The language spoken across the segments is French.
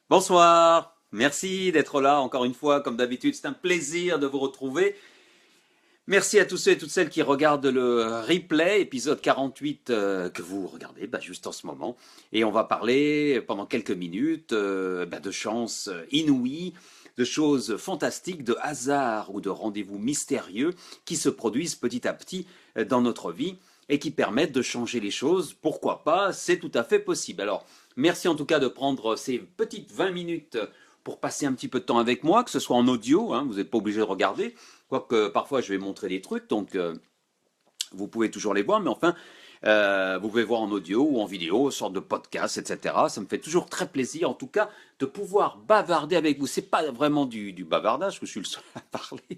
Bonsoir, merci d'être là encore une fois, comme d'habitude, c'est un plaisir de vous retrouver. Merci à tous ceux et toutes celles qui regardent le replay, épisode 48 que vous regardez juste en ce moment. Et on va parler pendant quelques minutes de chances inouïes, de choses fantastiques, de hasards ou de rendez-vous mystérieux qui se produisent petit à petit dans notre vie et qui permettent de changer les choses. Pourquoi pas, c'est tout à fait possible. Alors, merci en tout cas de prendre ces petites 20 minutes pour passer un petit peu de temps avec moi, que ce soit en audio, hein, vous n'êtes pas obligé de regarder, quoique parfois je vais montrer des trucs, donc vous pouvez toujours les voir, mais enfin, vous pouvez voir en audio ou en vidéo, sorte de podcast, etc. Ça me fait toujours très plaisir, en tout cas, de pouvoir bavarder avec vous. C'est pas vraiment du bavardage, que je suis le seul à parler,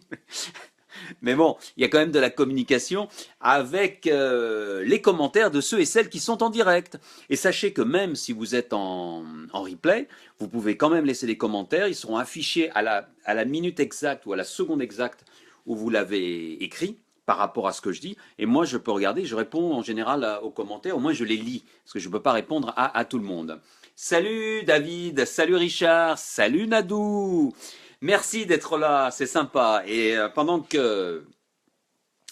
mais bon, il y a quand même de la communication avec les commentaires de ceux et celles qui sont en direct. Et sachez que même si vous êtes en replay, vous pouvez quand même laisser des commentaires. Ils seront affichés à la minute exacte ou à la seconde exacte où vous l'avez écrit par rapport à ce que je dis. Et moi, je peux regarder, je réponds en général aux commentaires. Au moins, je les lis, parce que je ne peux pas répondre à tout le monde. Salut David, salut Richard, salut Nadou. Merci d'être là, c'est sympa. Et pendant que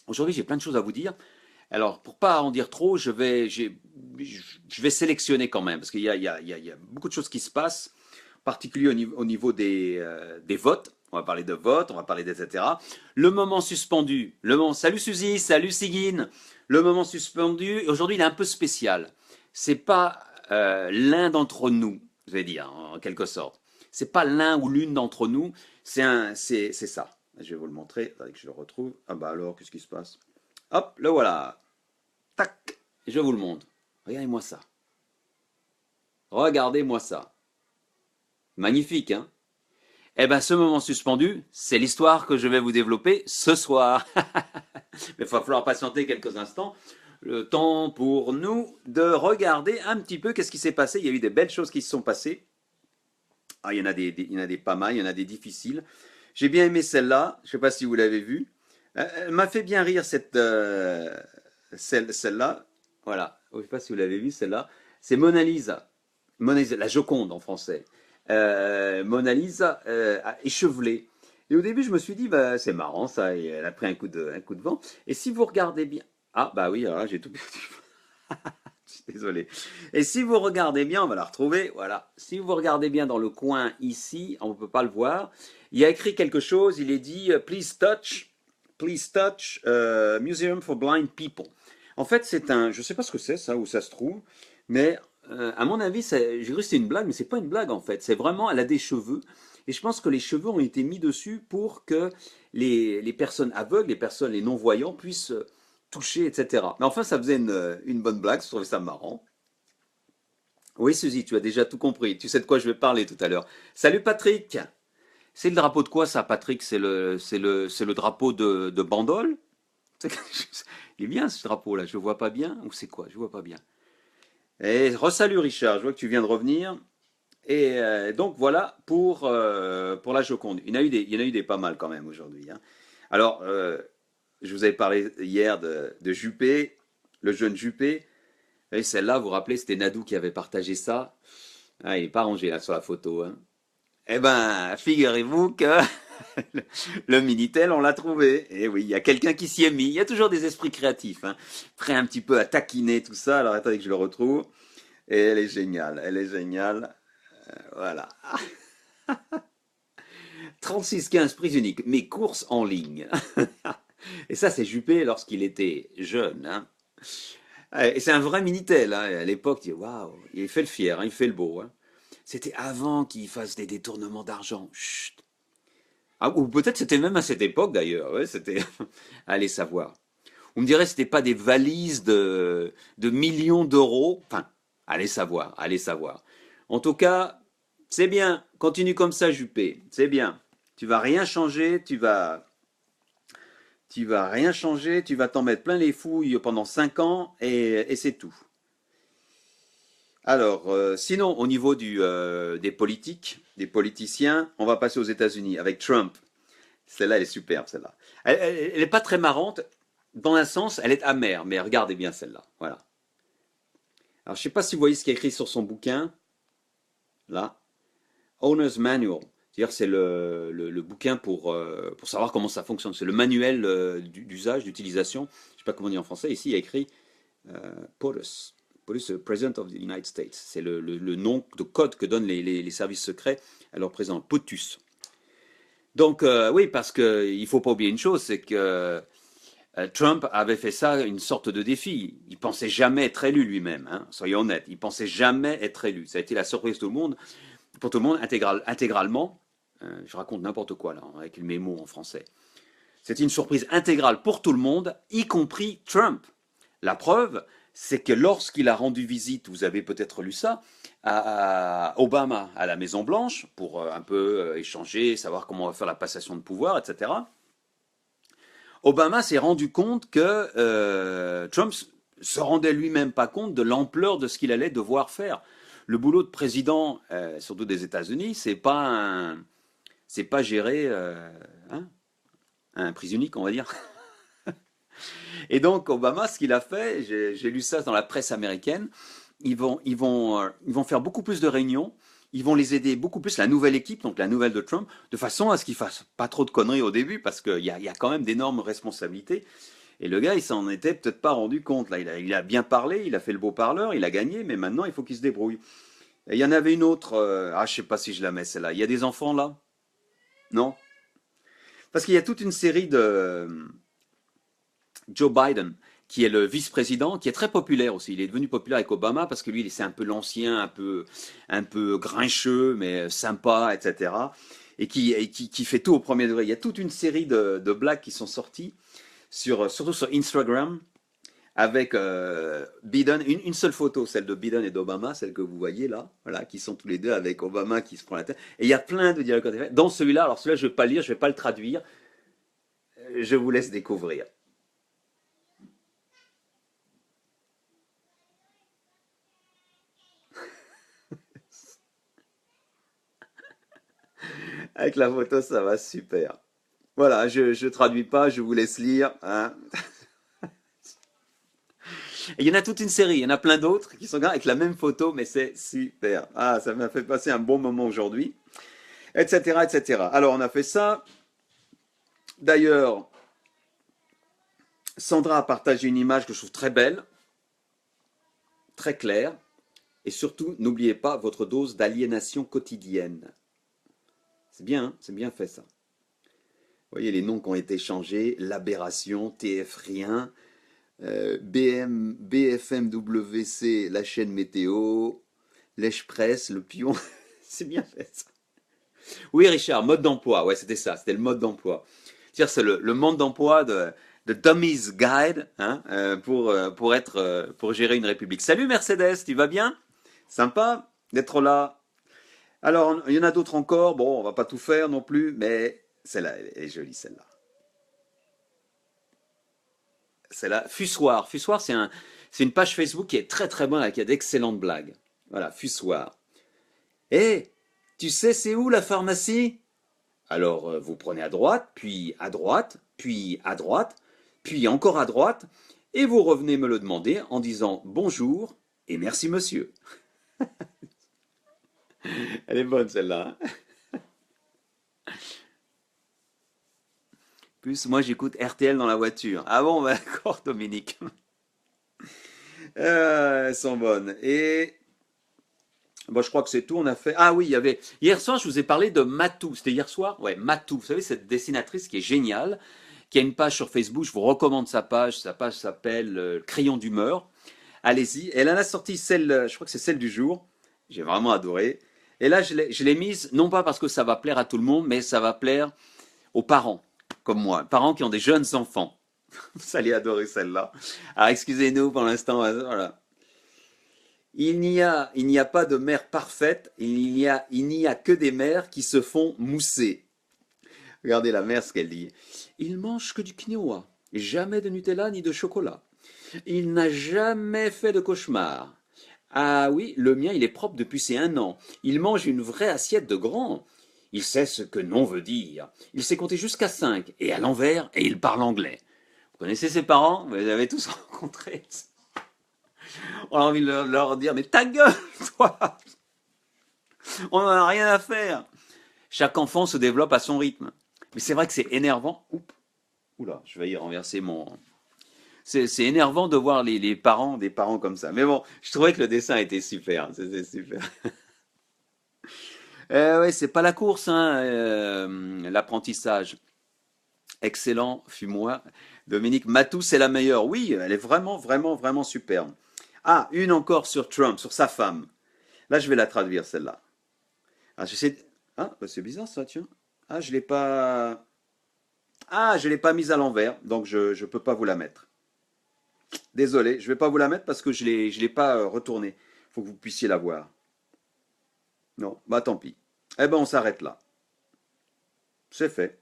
aujourd'hui j'ai plein de choses à vous dire, alors pour pas en dire trop, je vais sélectionner quand même parce qu'il y a beaucoup de choses qui se passent, en particulier au niveau des votes. On va parler de vote, on va parler d'etc. Le moment suspendu, le moment. Salut Suzy, salut Sigine. Le moment suspendu. Aujourd'hui il est un peu spécial. C'est pas l'un d'entre nous, je vais dire en quelque sorte. C'est pas l'un ou l'une d'entre nous, c'est ça. Je vais vous le montrer, avec que je le retrouve. Ah bah alors, qu'est-ce qui se passe? Hop, le voilà. Tac, je vous le montre. Regardez-moi ça. Regardez-moi ça. Magnifique, hein? Eh ben, ce moment suspendu, c'est l'histoire que je vais vous développer ce soir. Mais il va falloir patienter quelques instants. Le temps pour nous de regarder un petit peu qu'est-ce qui s'est passé. Il y a eu des belles choses qui se sont passées. Ah, il y en a des pas mal, il y en a des difficiles. J'ai bien aimé celle-là. Je ne sais pas si vous l'avez vue. Elle m'a fait bien rire celle-là. Voilà. Je ne sais pas si vous l'avez vue celle-là. C'est Mona Lisa. Mona Lisa, la Joconde en français. Mona Lisa échevelée. Et au début, je me suis dit, bah, c'est marrant ça. Et elle a pris un coup de vent. Et si vous regardez bien. Ah, bah oui, alors là, j'ai tout perdu. Je suis désolé. Et si vous regardez bien, on va la retrouver. Voilà. Si vous regardez bien dans le coin ici, on ne peut pas le voir. Il y a écrit quelque chose. Il est dit Please touch Museum for Blind People. En fait, c'est un. Je ne sais pas ce que c'est, ça, où ça se trouve. Mais à mon avis, j'ai cru que c'était une blague, mais c'est pas une blague en fait. C'est vraiment. Elle a des cheveux. Et je pense que les cheveux ont été mis dessus pour que les personnes aveugles, les non-voyants puissent toucher, etc. Mais enfin, ça faisait une bonne blague, je trouvais ça marrant. Oui, Suzy, tu as déjà tout compris. Tu sais de quoi je vais parler tout à l'heure. Salut Patrick. C'est le drapeau de quoi ça, Patrick? C'est le drapeau de Bandol? Il est bien ce drapeau-là, je ne vois pas bien. Ou c'est quoi? Je ne vois pas bien. Et re-salut Richard, je vois que tu viens de revenir. Et donc voilà pour la Joconde. Il y en a eu des pas mal quand même aujourd'hui, hein. Alors, je vous avais parlé hier de Juppé, le jeune Juppé. Et celle-là, vous vous rappelez, c'était Nadou qui avait partagé ça. Ah, il n'est pas rangé là sur la photo, hein. Eh ben, figurez-vous que le Minitel, on l'a trouvé. Et oui, il y a quelqu'un qui s'y est mis. Il y a toujours des esprits créatifs, hein, prêts un petit peu à taquiner tout ça. Alors attendez que je le retrouve. Et elle est géniale, elle est géniale. Voilà. 36-15 prix unique, mes courses en ligne. Et ça, c'est Juppé lorsqu'il était jeune, hein. Et c'est un vrai Minitel, hein. À l'époque, waouh, il fait le fier, hein, il fait le beau, hein. C'était avant qu'il fasse des détournements d'argent. Chut. Ah, ou peut-être c'était même à cette époque d'ailleurs. Ouais, c'était. Allez savoir. On me dirait que c'était pas des valises de millions d'euros. Enfin, allez savoir, allez savoir. En tout cas, c'est bien. Continue comme ça, Juppé. C'est bien. Tu vas rien changer. Tu vas rien changer. Tu vas t'en mettre plein les fouilles pendant 5 ans et c'est tout. Alors, sinon, au niveau des politiques, des politiciens, on va passer aux États-Unis avec Trump. Celle-là, elle est superbe, celle-là. Elle est pas très marrante. Dans un sens, elle est amère, mais regardez bien celle-là. Voilà. Alors, je sais pas si vous voyez ce qui est écrit sur son bouquin, là. Owner's Manual. C'est-à-dire c'est le bouquin pour savoir comment ça fonctionne. C'est le manuel d'usage, d'utilisation. Je ne sais pas comment on dit en français. Ici, il y a écrit POTUS. POTUS, President of the United States. C'est le nom de code que donnent les services secrets à leur président. POTUS. Donc, oui, parce qu'il ne faut pas oublier une chose, c'est que Trump avait fait ça une sorte de défi. Il pensait jamais être élu lui-même, hein, soyons honnêtes. Il pensait jamais être élu. Ça a été la surprise de tout le monde, pour tout le monde, intégralement. Je raconte n'importe quoi là, avec mes mots en français. C'était une surprise intégrale pour tout le monde, y compris Trump. La preuve, c'est que lorsqu'il a rendu visite, vous avez peut-être lu ça, à Obama à la Maison Blanche pour un peu échanger, savoir comment on va faire la passation de pouvoir, etc. Obama s'est rendu compte que Trump se rendait lui-même pas compte de l'ampleur de ce qu'il allait devoir faire. Le boulot de président, surtout des États-Unis, c'est pas gérer hein, un prise unique, on va dire. Et donc Obama, ce qu'il a fait, j'ai lu ça dans la presse américaine, ils vont faire beaucoup plus de réunions, ils vont les aider beaucoup plus, la nouvelle équipe, donc la nouvelle de Trump, de façon à ce qu'ils fassent pas trop de conneries au début, parce qu'il y a quand même d'énormes responsabilités. Et le gars, il s'en était peut-être pas rendu compte. Là, il a bien parlé, il a fait le beau parleur, il a gagné, mais maintenant, il faut qu'il se débrouille. Et il y en avait une autre, je sais pas si je la mets celle-là. Il y a des enfants là? Non? Parce qu'il y a toute une série de Joe Biden, qui est le vice-président, qui est très populaire aussi. Il est devenu populaire avec Obama parce que lui, c'est un peu l'ancien, un peu grincheux, mais sympa, etc. Et qui fait tout au premier degré. Il y a toute une série de blagues qui sont sorties, surtout sur Instagram, avec Biden, une seule photo, celle de Biden et d'Obama, celle que vous voyez là, voilà, qui sont tous les deux avec Obama qui se prend la tête. Et il y a plein de dialogues. Dans celui-là, alors celui-là, je ne vais pas le lire, je ne vais pas le traduire, je vous laisse découvrir. Avec la photo, ça va super. Voilà, je traduis pas, je vous laisse lire, hein. Et il y en a toute une série, il y en a plein d'autres qui sont avec la même photo, mais c'est super. Ah, ça m'a fait passer un bon moment aujourd'hui, etc., etc. Alors, on a fait ça. D'ailleurs, Sandra a partagé une image que je trouve très belle, très claire, et surtout, n'oubliez pas votre dose d'aliénation quotidienne. C'est bien fait ça. Vous voyez les noms qui ont été changés, l'aberration, TF rien, BFMWC, la chaîne météo, l'Express, le pion. C'est bien fait ça. Oui, Richard, mode d'emploi. Ouais, c'était ça, c'était le mode d'emploi. C'est le mode d'emploi de Dummy's Guide hein, pour gérer une république. Salut Mercedes, tu vas bien? Sympa d'être là. Alors, il y en a d'autres encore. Bon, on va pas tout faire non plus, mais celle-là, elle est jolie, celle-là. Celle-là, Fussoir. Fussoir, c'est une page Facebook qui est très très bonne, qui a d'excellentes blagues. Voilà, Fussoir. Eh, tu sais c'est où la pharmacie? Alors, vous prenez à droite, puis à droite, puis à droite, puis encore à droite, et vous revenez me le demander en disant bonjour et merci monsieur. Elle est bonne celle-là, hein. Plus, moi j'écoute RTL dans la voiture. Ah bon, bah, d'accord, Dominique. Elles sont bonnes. Et bon, je crois que c'est tout. On a fait. Ah oui, il y avait. Hier soir, je vous ai parlé de Matou. C'était hier soir? Ouais, Matou. Vous savez, cette dessinatrice qui est géniale, qui a une page sur Facebook. Je vous recommande sa page. Sa page s'appelle Crayon d'humeur. Allez-y. Elle en a sorti celle, je crois que c'est celle du jour. J'ai vraiment adoré. Et là, je l'ai mise, non pas parce que ça va plaire à tout le monde, mais ça va plaire aux parents, comme moi. Parents qui ont des jeunes enfants. Vous allez adorer celle-là. Alors, excusez-nous pour l'instant. Voilà. Il n'y a pas de mère parfaite, il n'y a que des mères qui se font mousser. Regardez la mère ce qu'elle dit. Il mange que du quinoa, jamais de Nutella ni de chocolat. Il n'a jamais fait de cauchemar. Ah oui, le mien il est propre depuis ses 1 an. Il mange une vraie assiette de grand. Il sait ce que non veut dire. Il sait compter jusqu'à 5 et à l'envers et il parle anglais. Vous connaissez ses parents? Vous les avez tous rencontrés. On a envie de leur dire, mais ta gueule, toi! On n'en a rien à faire. Chaque enfant se développe à son rythme. Mais c'est vrai que c'est énervant. Oula, je vais y renverser mon. C'est énervant de voir les parents, des parents comme ça. Mais bon, je trouvais que le dessin était super. C'était super. Ouais, c'est pas la course, hein, l'apprentissage. Excellent, fuis-moi. Dominique Matou, c'est la meilleure. Oui, elle est vraiment, vraiment, vraiment superbe. Ah, une encore sur Trump, sur sa femme. Là, je vais la traduire, celle-là. Ah, j'essaie. Ah, bah, c'est bizarre ça, tiens. Ah, je l'ai pas. Ah, je l'ai pas mise à l'envers, donc je peux pas vous la mettre. Désolé, je vais pas vous la mettre parce que je l'ai pas retournée. Faut que vous puissiez la voir. Non, bah tant pis. Eh ben, on s'arrête là. C'est fait.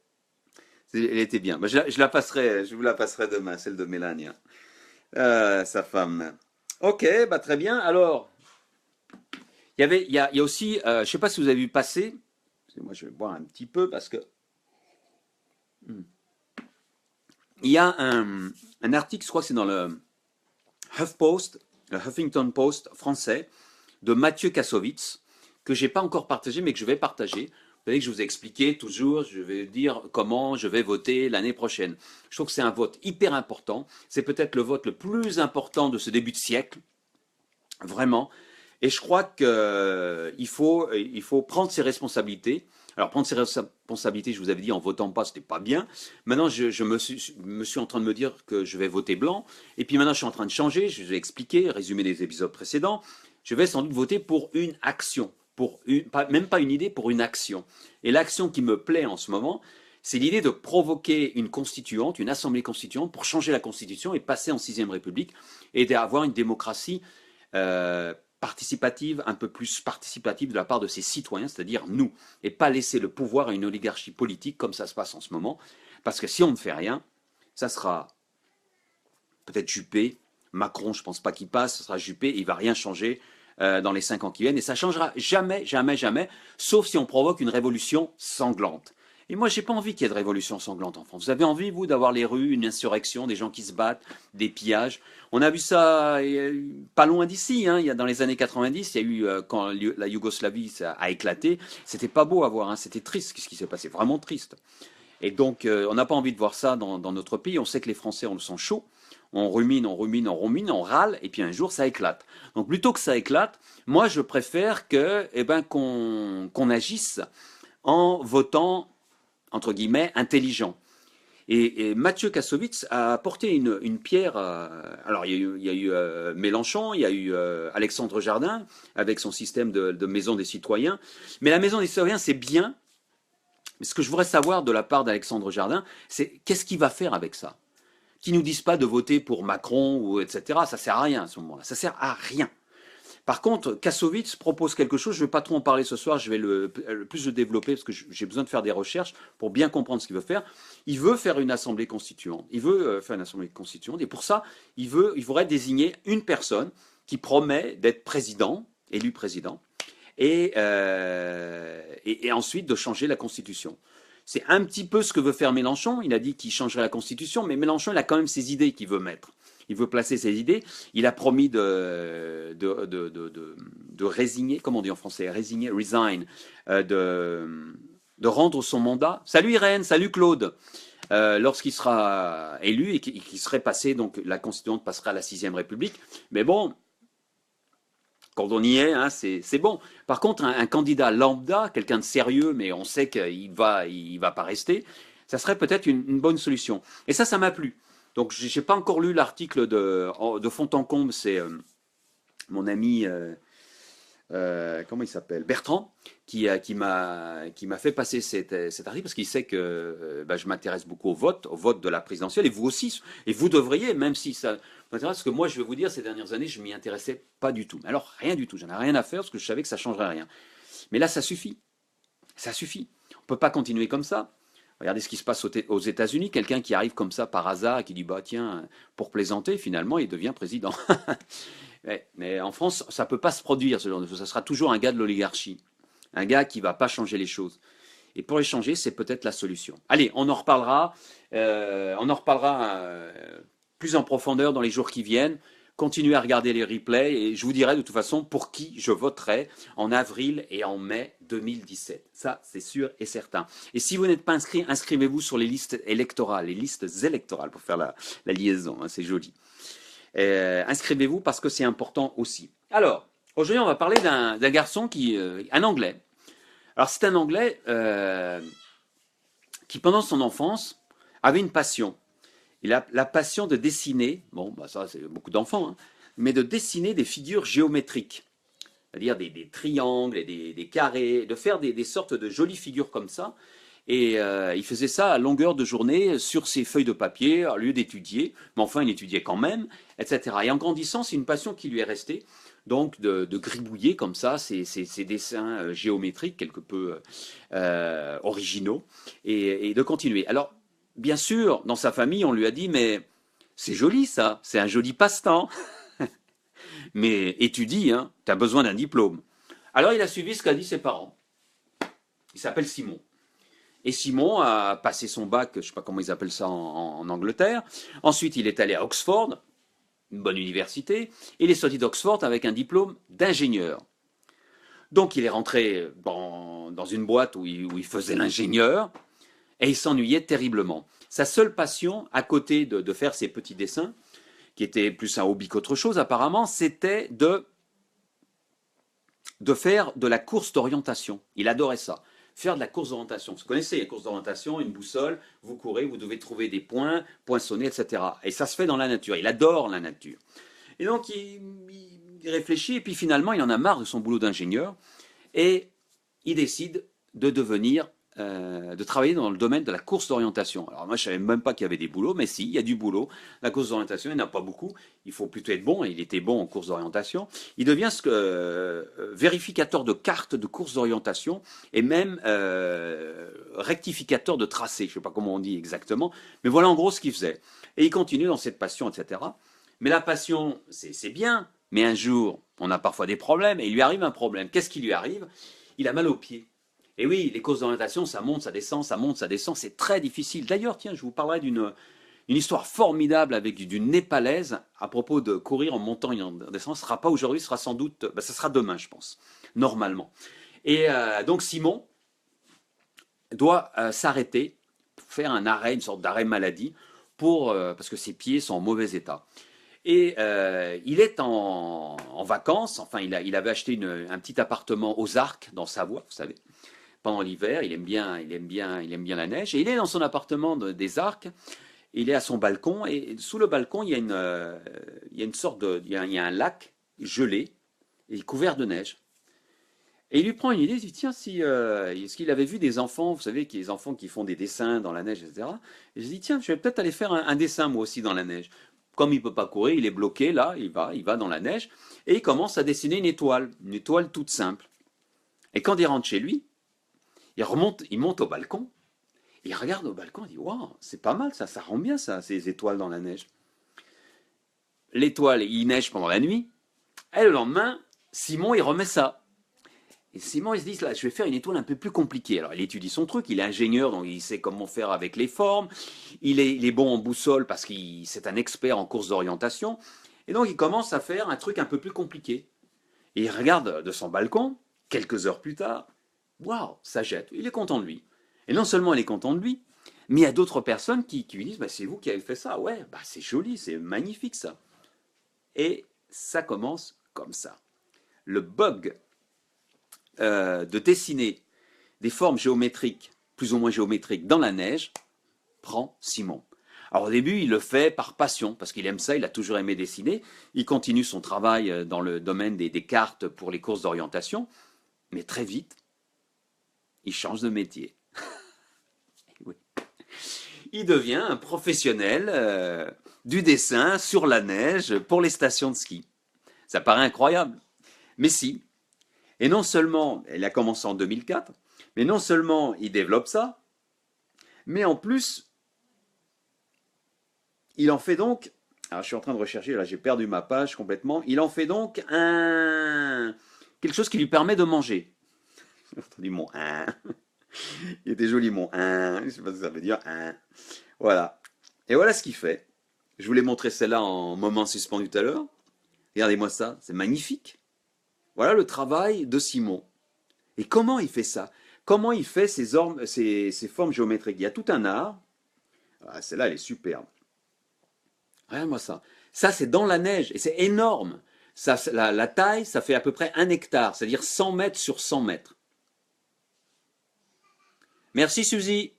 Elle était bien. Bah, je la passerai, je vous la passerai demain, celle de Mélania. Sa femme. Ok, bah très bien. Alors, il y a aussi, je sais pas si vous avez vu passer. Moi, je vais boire un petit peu parce que il y a un article, je crois que c'est dans le HuffPost, le Huffington Post français, de Mathieu Kassovitz, que j'ai pas encore partagé, mais que je vais partager. Vous savez que je vous ai expliqué toujours, je vais dire comment je vais voter l'année prochaine. Je trouve que c'est un vote hyper important. C'est peut-être le vote le plus important de ce début de siècle, vraiment. Et je crois qu'il faut prendre ses responsabilités. Alors, prendre ses responsabilités, je vous avais dit, en votant pas, c'était pas bien. Maintenant, je me suis en train de me dire que je vais voter blanc. Et puis maintenant, je suis en train de changer. Je vous ai expliqué, résumé des épisodes précédents. Je vais sans doute voter pour une action. Même pas une idée, pour une action. Et l'action qui me plaît en ce moment, c'est l'idée de provoquer une constituante, une assemblée constituante, pour changer la constitution et passer en sixième république et d'avoir une démocratie participative, un peu plus participative de la part de ses citoyens, c'est-à-dire nous, et pas laisser le pouvoir à une oligarchie politique comme ça se passe en ce moment, parce que si on ne fait rien, ça sera peut-être Juppé, Macron, je ne pense pas qu'il passe, ce sera Juppé, il ne va rien changer dans les 5 ans qui viennent, et ça ne changera jamais, jamais, jamais, sauf si on provoque une révolution sanglante. Et moi, j'ai pas envie qu'il y ait de révolution sanglante en France. Vous avez envie, vous, d'avoir les rues, une insurrection, des gens qui se battent, des pillages. On a vu ça pas loin d'ici. Hein. Dans les années 90, il y a eu, quand la Yougoslavie a éclaté, c'était pas beau à voir. Hein. C'était triste ce qui s'est passé, vraiment triste. Et donc, on n'a pas envie de voir ça dans notre pays. On sait que les Français, on le sent chaud. On rumine, on rumine, on rumine, on râle, et puis un jour, ça éclate. Donc, plutôt que ça éclate, moi, je préfère qu'on agisse en votant entre guillemets, intelligent. Et Mathieu Kassovitz a apporté une pierre. Alors, il y a eu Mélenchon, il y a eu Alexandre Jardin, avec son système de maison des citoyens. Mais la maison des citoyens, c'est bien. Mais ce que je voudrais savoir de la part d'Alexandre Jardin, c'est qu'est-ce qu'il va faire avec ça? Qu'ils nous disent pas de voter pour Macron ou etc. Ça sert à rien à ce moment-là. Ça sert à rien. Par contre, Kassovitz propose quelque chose, je ne vais pas trop en parler ce soir, je vais le plus le développer parce que j'ai besoin de faire des recherches pour bien comprendre ce qu'il veut faire. Il veut faire une assemblée constituante. Il veut faire une assemblée constituante et pour ça, il voudrait désigner une personne qui promet d'être président, élu président, et ensuite de changer la constitution. C'est un petit peu ce que veut faire Mélenchon. Il a dit qu'il changerait la constitution, mais Mélenchon, il a quand même ses idées qu'il veut mettre. Il veut placer ses idées. Il a promis de résigner, comment on dit en français, résigner, resign, de rendre son mandat. Salut Irène, salut Claude. Lorsqu'il sera élu et qu'il serait passé, donc la constituante passerait à la sixième République. Mais bon, quand on y est, hein, c'est bon. Par contre, un candidat lambda, quelqu'un de sérieux, mais on sait qu'il va pas rester, ça serait peut-être une bonne solution. Et ça m'a plu. Donc, j'ai pas encore lu l'article de fond en comble. C'est mon ami, comment il s'appelle, Bertrand, qui m'a fait passer cet article parce qu'il sait que je m'intéresse beaucoup au vote de la présidentielle, et vous aussi, et vous devriez, même si ça m'intéresse, parce que moi, je vais vous dire, ces dernières années, je m'y intéressais pas du tout. Alors, rien du tout, j'en ai rien à faire parce que je savais que ça changerait rien. Mais là, ça suffit. Ça suffit. On peut pas continuer comme ça. Regardez ce qui se passe aux États-Unis, quelqu'un qui arrive comme ça par hasard et qui dit bah tiens, pour plaisanter, finalement, il devient président. Mais en France, ça peut pas se produire ce genre de choses. Ça sera toujours un gars de l'oligarchie, un gars qui va pas changer les choses. Et pour les changer, c'est peut-être la solution. Allez, on en reparlera. On en reparlera plus en profondeur dans les jours qui viennent. Continuez à regarder les replays et je vous dirai de toute façon pour qui je voterai en avril et en mai 2017. Ça, c'est sûr et certain. Et si vous n'êtes pas inscrit, inscrivez-vous sur les listes électorales pour faire la liaison, hein, c'est joli. Inscrivez-vous parce que c'est important aussi. Alors, aujourd'hui, on va parler d'un garçon un Anglais. Alors, c'est un Anglais qui, pendant son enfance, avait une passion. Il a la passion de dessiner, bon, bah ça, c'est beaucoup d'enfants, hein, mais de dessiner des figures géométriques, c'est-à-dire des triangles et des carrés, de faire des sortes de jolies figures comme ça. Et il faisait ça à longueur de journée sur ses feuilles de papier, au lieu d'étudier, mais enfin il étudiait quand même, etc. Et en grandissant, c'est une passion qui lui est restée, donc de gribouiller comme ça ces dessins géométriques quelque peu originaux, et de continuer. Alors, bien sûr, dans sa famille, on lui a dit, mais c'est joli ça, c'est un joli passe-temps, mais étudie, hein, tu as besoin d'un diplôme. Alors il a suivi ce qu'a dit ses parents. Il s'appelle Simon. Et Simon a passé son bac, je ne sais pas comment ils appellent ça en Angleterre. Ensuite, il est allé à Oxford, une bonne université. Il est sorti d'Oxford avec un diplôme d'ingénieur. Donc, il est rentré dans une boîte où il faisait l'ingénieur et il s'ennuyait terriblement. Sa seule passion, à côté de faire ses petits dessins, qui était plus un hobby qu'autre chose apparemment, c'était de faire de la course d'orientation. Il adorait ça. Faire de la course d'orientation. Vous connaissez les courses d'orientation, une boussole, vous courez, vous devez trouver des points, poinçonner, etc. Et ça se fait dans la nature. Il adore la nature. Et donc, il réfléchit, et puis finalement, il en a marre de son boulot d'ingénieur, et il décide de de travailler dans le domaine de la course d'orientation. Alors moi, je savais même pas qu'il y avait des boulots, mais si, il y a du boulot. La course d'orientation, il n'y en a pas beaucoup. Il faut plutôt être bon, et il était bon en course d'orientation. Il devient vérificateur de cartes de course d'orientation, et même rectificateur de tracé. Je ne sais pas comment on dit exactement, mais voilà en gros ce qu'il faisait. Et il continue dans cette passion, etc. Mais la passion, c'est bien, mais un jour, on a parfois des problèmes, et il lui arrive un problème. Qu'est-ce qui lui arrive? Il a mal aux pieds. Et oui, les courses d'orientation, ça monte, ça descend, ça monte, ça descend, c'est très difficile. D'ailleurs, tiens, je vous parlerai d'une histoire formidable avec d'une Népalaise à propos de courir en montant et en descendant. Ce ne sera pas aujourd'hui, ce sera sans doute, ça sera demain, je pense, normalement. Et donc Simon doit s'arrêter, faire un arrêt, une sorte d'arrêt maladie, parce que ses pieds sont en mauvais état. Et il est en vacances, enfin il avait acheté un petit appartement aux Arcs, dans Savoie, vous savez. Pendant l'hiver, il aime bien la neige. Et il est dans son appartement des Arcs. Il est à son balcon et sous le balcon, il y a un lac gelé et couvert de neige. Et il lui prend une idée. Il dit tiens, est-ce qu'il avait vu des enfants, vous savez, les enfants qui font des dessins dans la neige, etc. Et je dis tiens, je vais peut-être aller faire un dessin moi aussi dans la neige. Comme il peut pas courir, il est bloqué là. Il va dans la neige et il commence à dessiner une étoile toute simple. Et quand il rentre chez lui, il monte au balcon, il regarde au balcon, il dit waouh, c'est pas mal ça rend bien ça, ces étoiles dans la neige. L'étoile, il neige pendant la nuit, et le lendemain, Simon, il remet ça. Et Simon, il se dit là, je vais faire une étoile un peu plus compliquée. Alors, il étudie son truc, il est ingénieur, donc il sait comment faire avec les formes, il est bon en boussole parce qu'il c'est un expert en course d'orientation, et donc il commence à faire un truc un peu plus compliqué. Et il regarde de son balcon, quelques heures plus tard, waouh, ça jette. Il est content de lui. Et non seulement il est content de lui, mais il y a d'autres personnes qui lui disent bah, c'est vous qui avez fait ça. Ouais, bah, c'est joli, c'est magnifique ça. Et ça commence comme ça. Le bug de dessiner des formes géométriques, plus ou moins géométriques, dans la neige, prend Simon. Alors au début, il le fait par passion, parce qu'il aime ça, il a toujours aimé dessiner. Il continue son travail dans le domaine des cartes pour les courses d'orientation, mais très vite, il change de métier. Oui. Il devient un professionnel du dessin sur la neige pour les stations de ski. Ça paraît incroyable, mais si. Et non seulement, il a commencé en 2004, mais non seulement il développe ça, mais en plus, il en fait donc, alors je suis en train de rechercher, là j'ai perdu ma page complètement, il en fait donc quelque chose qui lui permet de manger. J'ai entendu mon un. Il était joli mon un. Je ne sais pas ce que ça veut dire un. Voilà. Et voilà ce qu'il fait. Je vous l'ai montré celle-là en moment suspendu tout à l'heure. Regardez-moi ça, c'est magnifique. Voilà le travail de Simon. Et comment il fait ça? Comment il fait ces formes géométriques? Il y a tout un art. Ah, celle-là, elle est superbe. Regarde-moi ça. Ça, c'est dans la neige et c'est énorme. Ça, la taille, ça fait à peu près 1 hectare, c'est-à-dire 100 mètres sur 100 mètres. Merci Suzy.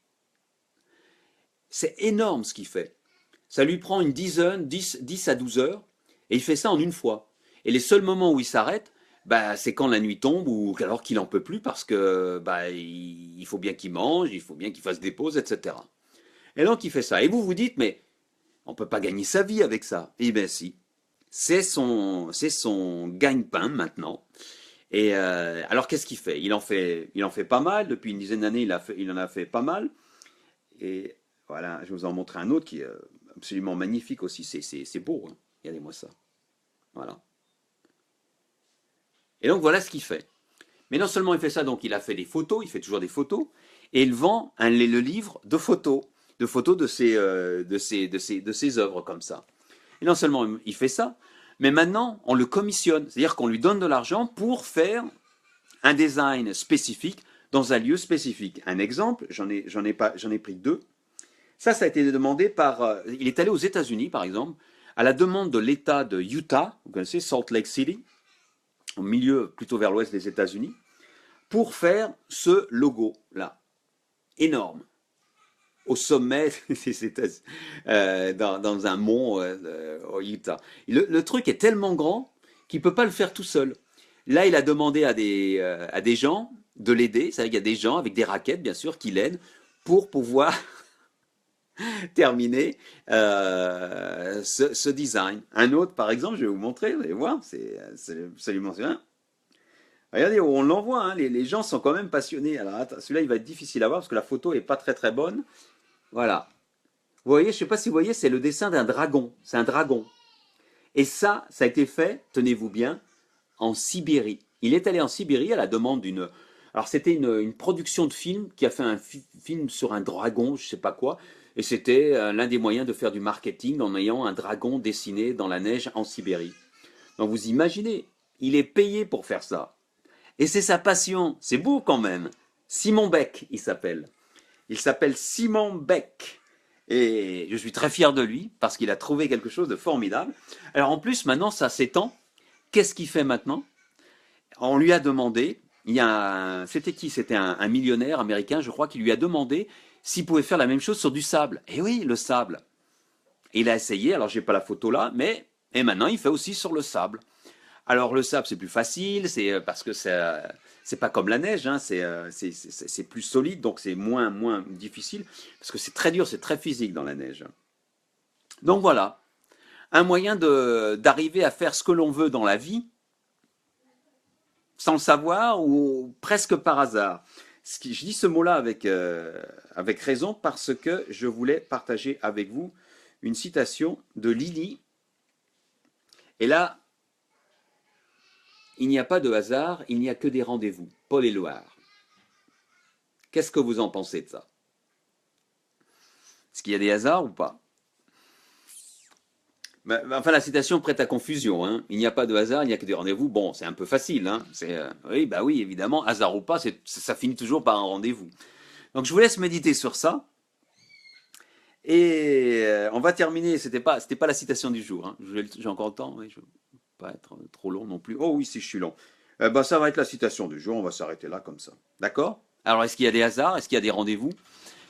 C'est énorme ce qu'il fait. Ça lui prend une dizaine, 10 à 12 heures, et il fait ça en une fois. Et les seuls moments où il s'arrête, bah, c'est quand la nuit tombe ou alors qu'il en peut plus parce que bah, il faut bien qu'il mange, il faut bien qu'il fasse des pauses, etc. Et donc il fait ça. Et vous vous dites, mais on ne peut pas gagner sa vie avec ça. Eh bien si, c'est son gagne-pain maintenant. Et alors qu'est-ce qu'il fait? Il en fait pas mal. Depuis une dizaine d'années, il en a fait pas mal. Et voilà, je vais vous en montrer un autre qui est absolument magnifique aussi. C'est beau, hein. Regardez-moi ça. Voilà. Et donc voilà ce qu'il fait. Mais non seulement il fait ça, donc il a fait des photos, il fait toujours des photos, et il vend le livre de photos de ses œuvres comme ça. Et non seulement il fait ça, mais maintenant on le commissionne, c'est-à-dire qu'on lui donne de l'argent pour faire un design spécifique dans un lieu spécifique. Un exemple, j'en ai pris deux. Ça a été demandé par. Il est allé aux États-Unis, par exemple, à la demande de l'État de Utah, vous connaissez Salt Lake City, au milieu, plutôt vers l'ouest des États-Unis, pour faire ce logo-là, énorme, au sommet des États-Unis, dans un mont au Utah. Le truc est tellement grand qu'il ne peut pas le faire tout seul. Là, il a demandé à des gens de l'aider, c'est-à-dire qu'il y a des gens avec des raquettes, bien sûr, qui l'aident pour pouvoir terminer ce design. Un autre, par exemple, je vais vous montrer, vous allez voir, c'est absolument bien. Regardez où on l'envoie, hein, les gens sont quand même passionnés. Alors celui-là, il va être difficile à voir parce que la photo est pas très très bonne. Voilà. Vous voyez, je ne sais pas si vous voyez, c'est le dessin d'un dragon. C'est un dragon. Et ça a été fait, tenez-vous bien, en Sibérie. Il est allé en Sibérie à la demande d'une. Alors c'était une production de film qui a fait un film sur un dragon, je ne sais pas quoi. Et c'était l'un des moyens de faire du marketing en ayant un dragon dessiné dans la neige en Sibérie. Donc vous imaginez, il est payé pour faire ça. Et c'est sa passion. C'est beau quand même. Simon Beck, il s'appelle. Il s'appelle Simon Beck. Et je suis très fier de lui parce qu'il a trouvé quelque chose de formidable. Alors en plus, maintenant, ça s'étend. Qu'est-ce qu'il fait maintenant? On lui a demandé, c'était qui? C'était un millionnaire américain, je crois, qui lui a demandé s'il pouvait faire la même chose sur du sable. Et oui, le sable. Et il a essayé, alors j'ai pas la photo là, mais et maintenant il fait aussi sur le sable. Alors le sable c'est plus facile, c'est parce que c'est pas comme la neige, hein, c'est plus solide, donc c'est moins difficile, parce que c'est très dur, c'est très physique dans la neige. Donc voilà, un moyen d'arriver à faire ce que l'on veut dans la vie, sans le savoir ou presque par hasard. Je dis ce mot-là avec raison parce que je voulais partager avec vous une citation de Lily. Et là, il n'y a pas de hasard, il n'y a que des rendez-vous. Paul Éluard. Qu'est-ce que vous en pensez de ça? Est-ce qu'il y a des hasards ou pas? Enfin, la citation prête à confusion, hein. Il n'y a pas de hasard, il n'y a que des rendez-vous. Bon, c'est un peu facile, hein. Oui, bah oui, évidemment, hasard ou pas, ça finit toujours par un rendez-vous. Donc je vous laisse méditer sur ça. Et on va terminer, c'était pas la citation du jour, hein. J'ai encore le temps, oui, je ne veux pas être trop long non plus. Oh oui, si je suis long. Ça va être la citation du jour, on va s'arrêter là comme ça. D'accord? Alors, est-ce qu'il y a des hasards? Est-ce qu'il y a des rendez-vous?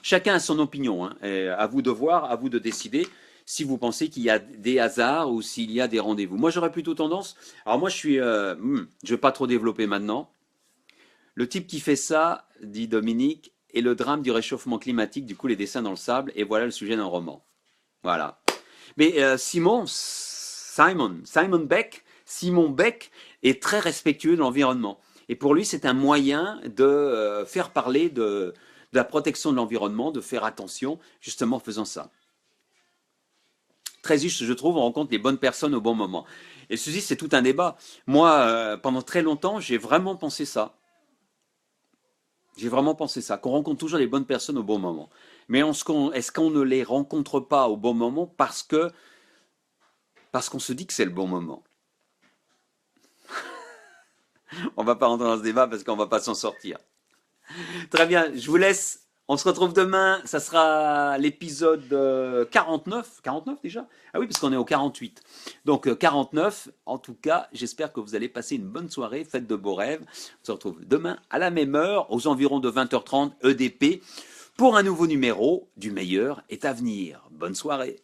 Chacun a son opinion, hein. Et à vous de voir, à vous de décider si vous pensez qu'il y a des hasards ou s'il y a des rendez-vous. Moi, j'aurais plutôt tendance. Alors, moi, je ne vais pas trop développer maintenant. Le type qui fait ça, dit Dominique, est le drame du réchauffement climatique, du coup, les dessins dans le sable, et voilà le sujet d'un roman. Voilà. Mais Simon Beck est très respectueux de l'environnement. Et pour lui, c'est un moyen de faire parler de la protection de l'environnement, de faire attention, justement en faisant ça. Très juste, je trouve, on rencontre les bonnes personnes au bon moment. Et ceci, c'est tout un débat. Moi, pendant très longtemps, j'ai vraiment pensé ça. J'ai vraiment pensé ça, qu'on rencontre toujours les bonnes personnes au bon moment. Mais est-ce qu'on ne les rencontre pas au bon moment parce qu'on se dit que c'est le bon moment? On va pas rentrer dans ce débat parce qu'on va pas s'en sortir. Très bien, je vous laisse. On se retrouve demain. Ça sera l'épisode 49. 49 déjà? Ah oui, parce qu'on est au 48. Donc 49. En tout cas, j'espère que vous allez passer une bonne soirée. Faites de beaux rêves. On se retrouve demain à la même heure, aux environs de 20h30 EDP, pour un nouveau numéro du meilleur est à venir. Bonne soirée.